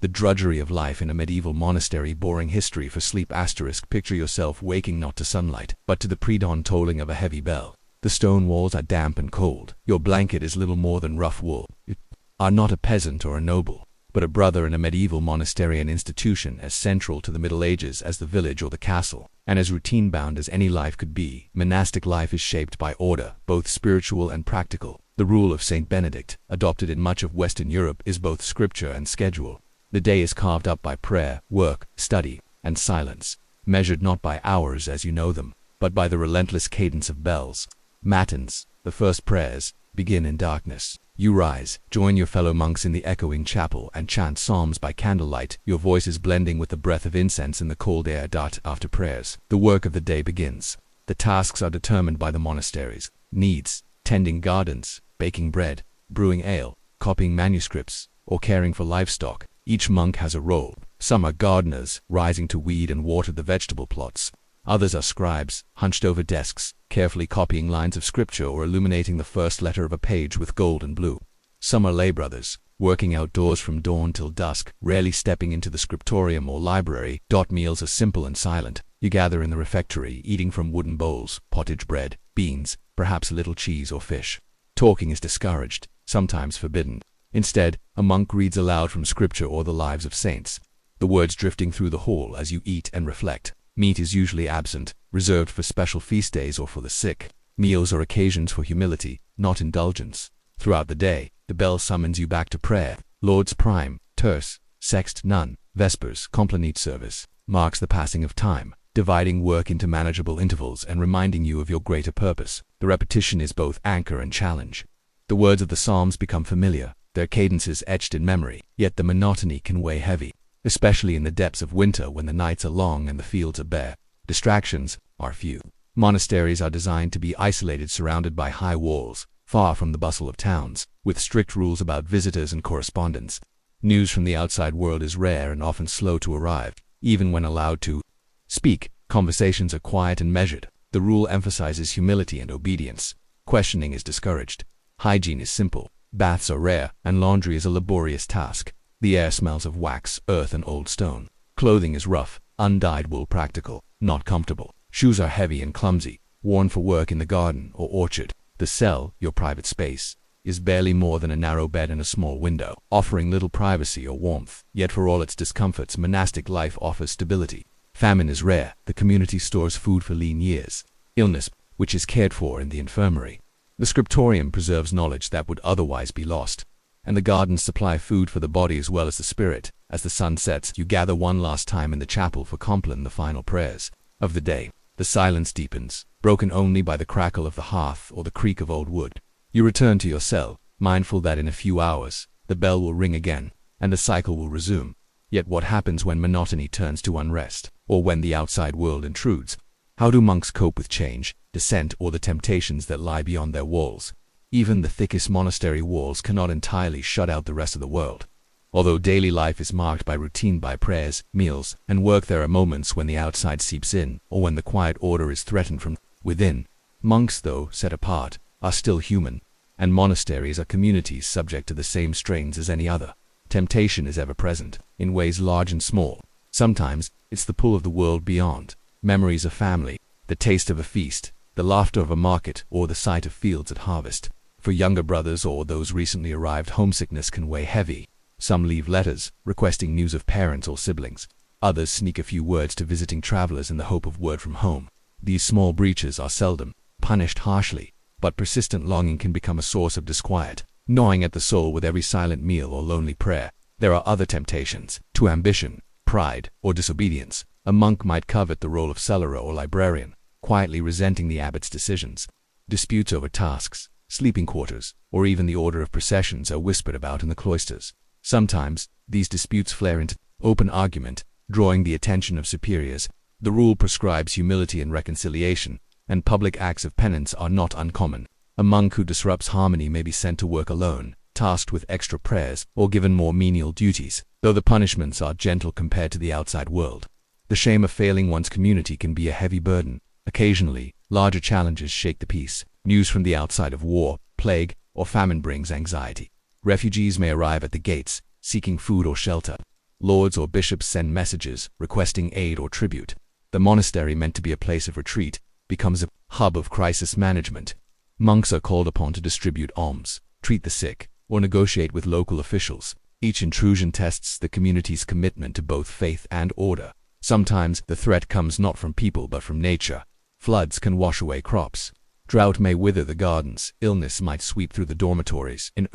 The drudgery of life in a medieval monastery. Boring history for sleep. Picture yourself waking not to sunlight, but to the pre-dawn tolling of a heavy bell. The stone walls are damp and cold. Your blanket is little more than rough wool. You are not a peasant or a noble, but a brother in a medieval monasterian institution as central to the Middle Ages as the village or the castle, and as routine-bound as any life could be. Monastic life is shaped by order, both spiritual and practical. The rule of Saint Benedict, adopted in much of Western Europe, is both scripture and schedule. The day is carved up by prayer, work, study, and silence, measured not by hours as you know them, but by the relentless cadence of bells. Matins, the first prayers, begin in darkness. You rise, join your fellow monks in the echoing chapel, and chant psalms by candlelight, your voices blending with the breath of incense in the cold air. After prayers, the work of the day begins. The tasks are determined by the monasteries' needs: tending gardens, baking bread, brewing ale, copying manuscripts, or caring for livestock. Each monk has a role. Some are gardeners, rising to weed and water the vegetable plots. Others are scribes, hunched over desks, carefully copying lines of scripture or illuminating the first letter of a page with gold and blue. Some are lay brothers, working outdoors from dawn till dusk, rarely stepping into the scriptorium or library. Meals are simple and silent. You gather in the refectory, eating from wooden bowls, pottage bread, beans, perhaps a little cheese or fish. Talking is discouraged, sometimes forbidden. Instead, a monk reads aloud from scripture or the lives of saints, the words drifting through the hall as you eat and reflect. Meat is usually absent, reserved for special feast days or for the sick. Meals are occasions for humility, not indulgence. Throughout the day, the bell summons you back to prayer. Lord's Prime, Terce, Sext, None, Vespers, Complenite service, marks the passing of time, dividing work into manageable intervals and reminding you of your greater purpose. The repetition is both anchor and challenge. The words of the psalms become familiar, their cadences etched in memory, yet the monotony can weigh heavy, especially in the depths of winter when the nights are long and the fields are bare. Distractions are few. Monasteries are designed to be isolated, surrounded by high walls, far from the bustle of towns, with strict rules about visitors and correspondence. News from the outside world is rare and often slow to arrive. Even when allowed to speak, conversations are quiet and measured. The rule emphasizes humility and obedience. Questioning is discouraged. Hygiene is simple. Baths are rare, and laundry is a laborious task. The air smells of wax, earth, and old stone. Clothing is rough, undyed wool, practical, not comfortable. Shoes are heavy and clumsy, worn for work in the garden or orchard. The cell, your private space, is barely more than a narrow bed and a small window, offering little privacy or warmth. Yet for all its discomforts, monastic life offers stability. Famine is rare. The community stores food for lean years. Illness, which is cared for in the infirmary. The scriptorium preserves knowledge that would otherwise be lost, and the gardens supply food for the body as well as the spirit. As the sun sets, you gather one last time in the chapel for compline, the final prayers of the day. The silence deepens, broken only by the crackle of the hearth or the creak of old wood. You return to your cell, mindful that in a few hours, the bell will ring again, and the cycle will resume. Yet what happens when monotony turns to unrest, or when the outside world intrudes? How do monks cope with change, dissent, or the temptations that lie beyond their walls? Even the thickest monastery walls cannot entirely shut out the rest of the world. Although daily life is marked by routine, by prayers, meals, and work, there are moments when the outside seeps in, or when the quiet order is threatened from within. Monks, though set apart, are still human, and monasteries are communities subject to the same strains as any other. Temptation is ever present, in ways large and small. Sometimes, it's the pull of the world beyond, memories of family, the taste of a feast, the laughter of a market, or the sight of fields at harvest. For younger brothers or those recently arrived, homesickness can weigh heavy. Some leave letters, requesting news of parents or siblings. Others sneak a few words to visiting travelers in the hope of word from home. These small breaches are seldom punished harshly, but persistent longing can become a source of disquiet, gnawing at the soul with every silent meal or lonely prayer. There are other temptations, to ambition, pride, or disobedience. A monk might covet the role of cellarer or librarian, quietly resenting the abbot's decisions. Disputes over tasks, sleeping quarters, or even the order of processions are whispered about in the cloisters. Sometimes, these disputes flare into open argument, drawing the attention of superiors. The rule prescribes humility and reconciliation, and public acts of penance are not uncommon. A monk who disrupts harmony may be sent to work alone, tasked with extra prayers, or given more menial duties, though the punishments are gentle compared to the outside world. The shame of failing one's community can be a heavy burden. Occasionally, larger challenges shake the peace. News from the outside of war, plague, or famine brings anxiety. Refugees may arrive at the gates, seeking food or shelter. Lords or bishops send messages, requesting aid or tribute. The monastery, meant to be a place of retreat, becomes a hub of crisis management. Monks are called upon to distribute alms, treat the sick, or negotiate with local officials. Each intrusion tests the community's commitment to both faith and order. Sometimes the threat comes not from people but from nature. Floods can wash away crops. Drought may wither the gardens. Illness might sweep through the dormitories. In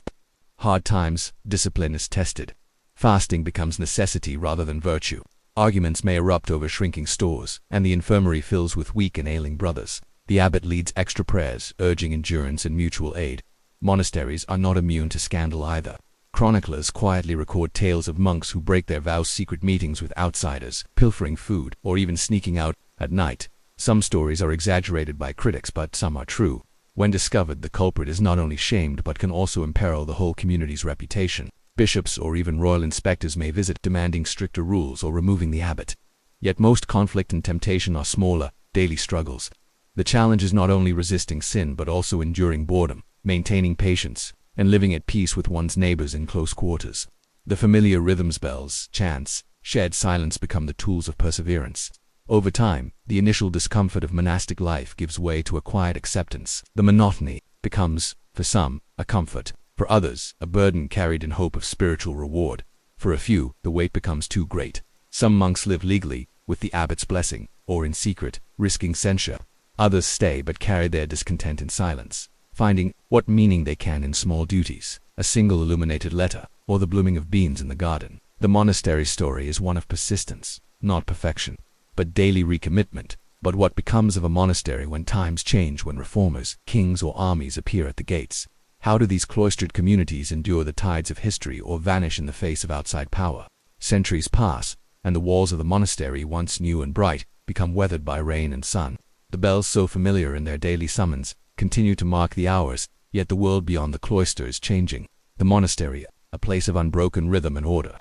hard times, discipline is tested. Fasting becomes necessity rather than virtue. Arguments may erupt over shrinking stores, and the infirmary fills with weak and ailing brothers. The abbot leads extra prayers, urging endurance and mutual aid. Monasteries are not immune to scandal either. Chroniclers quietly record tales of monks who break their vows, secret meetings with outsiders, pilfering food, or even sneaking out at night. Some stories are exaggerated by critics, but some are true. When discovered, the culprit is not only shamed but can also imperil the whole community's reputation. Bishops or even royal inspectors may visit, demanding stricter rules or removing the abbot. Yet most conflict and temptation are smaller, daily struggles. The challenge is not only resisting sin but also enduring boredom, maintaining patience, and living at peace with one's neighbors in close quarters. The familiar rhythms, bells, chants, shared silence become the tools of perseverance. Over time, the initial discomfort of monastic life gives way to a quiet acceptance. The monotony becomes, for some, a comfort. For others, a burden carried in hope of spiritual reward. For a few, the weight becomes too great. Some monks live legally, with the abbot's blessing, or in secret, risking censure. Others stay but carry their discontent in silence, finding what meaning they can in small duties, a single illuminated letter, or the blooming of beans in the garden. The monastery story is one of persistence, not perfection, but daily recommitment. But what becomes of a monastery when times change, when reformers, kings, or armies appear at the gates? How do these cloistered communities endure the tides of history or vanish in the face of outside power? Centuries pass, and the walls of the monastery, once new and bright, become weathered by rain and sun. The bells, so familiar in their daily summons, continue to mark the hours, yet the world beyond the cloister is changing. The monastery, a place of unbroken rhythm and order,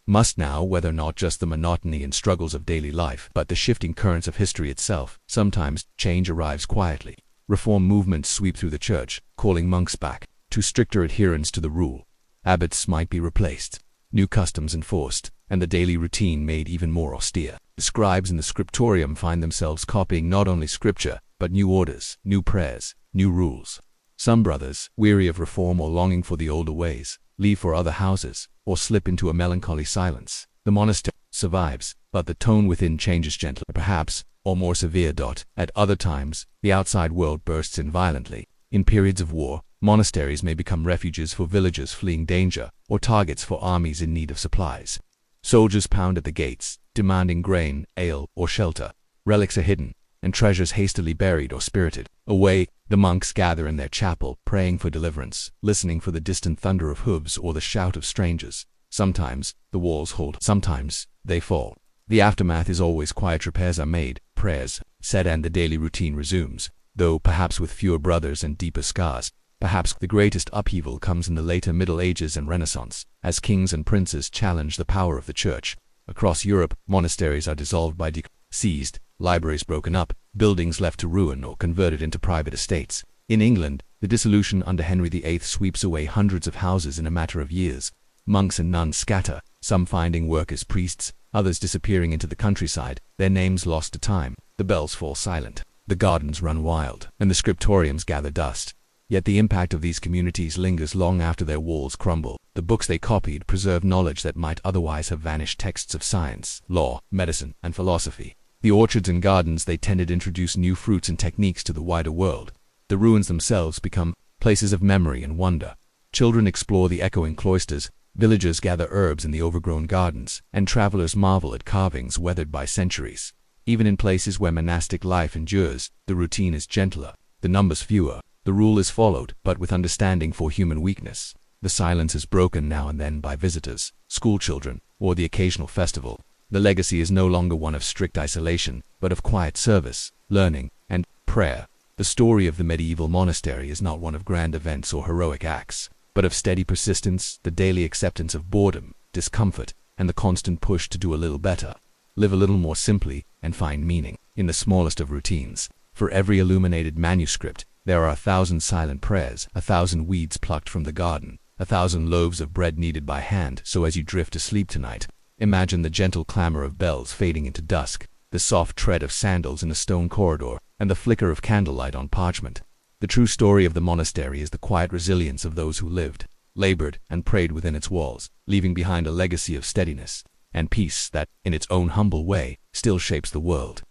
must now weather not just the monotony and struggles of daily life, but the shifting currents of history itself. Sometimes change arrives quietly. Reform movements sweep through the church, calling monks back to stricter adherence to the rule. Abbots might be replaced, new customs enforced, and the daily routine made even more austere. The scribes in the scriptorium find themselves copying not only scripture, but new orders, new prayers, new rules. Some brothers, weary of reform or longing for the older ways, leave for other houses, or slip into a melancholy silence. The monastery survives, but the tone within changes gently, perhaps, or more severe. At other times, the outside world bursts in violently. In periods of war, monasteries may become refuges for villagers fleeing danger, or targets for armies in need of supplies. Soldiers pound at the gates, demanding grain, ale, or shelter. Relics are hidden, and treasures hastily buried or spirited away. The monks gather in their chapel, praying for deliverance, listening for the distant thunder of hooves or the shout of strangers. Sometimes the walls hold, sometimes they fall. The aftermath is always quiet. Repairs are made, prayers said, and the daily routine resumes, though perhaps with fewer brothers and deeper scars. Perhaps the greatest upheaval comes in the later Middle Ages and Renaissance, as kings and princes challenge the power of the church. Across Europe, monasteries are dissolved by seized, libraries broken up, buildings left to ruin or converted into private estates. In England, the dissolution under Henry VIII sweeps away hundreds of houses in a matter of years. Monks and nuns scatter, some finding work as priests, others disappearing into the countryside, their names lost to time. The bells fall silent, the gardens run wild, and the scriptoriums gather dust. Yet the impact of these communities lingers long after their walls crumble. The books they copied preserve knowledge that might otherwise have vanished, texts of science, law, medicine, and philosophy. The orchards and gardens they tended introduce new fruits and techniques to the wider world. The ruins themselves become places of memory and wonder. Children explore the echoing cloisters, villagers gather herbs in the overgrown gardens, and travelers marvel at carvings weathered by centuries. Even in places where monastic life endures, the routine is gentler, the numbers fewer. The rule is followed, but with understanding for human weakness. The silence is broken now and then by visitors, schoolchildren, or the occasional festival. The legacy is no longer one of strict isolation, but of quiet service, learning, and prayer. The story of the medieval monastery is not one of grand events or heroic acts, but of steady persistence, the daily acceptance of boredom, discomfort, and the constant push to do a little better, live a little more simply, and find meaning in the smallest of routines. For every illuminated manuscript, there are 1,000 silent prayers, 1,000 weeds plucked from the garden, 1,000 loaves of bread kneaded by hand. So as you drift asleep tonight, Imagine the gentle clamor of bells fading into dusk, the soft tread of sandals in a stone corridor, and the flicker of candlelight on parchment. The true story of the monastery is the quiet resilience of those who lived, labored, and prayed within its walls, leaving behind a legacy of steadiness and peace that, in its own humble way, still shapes the world.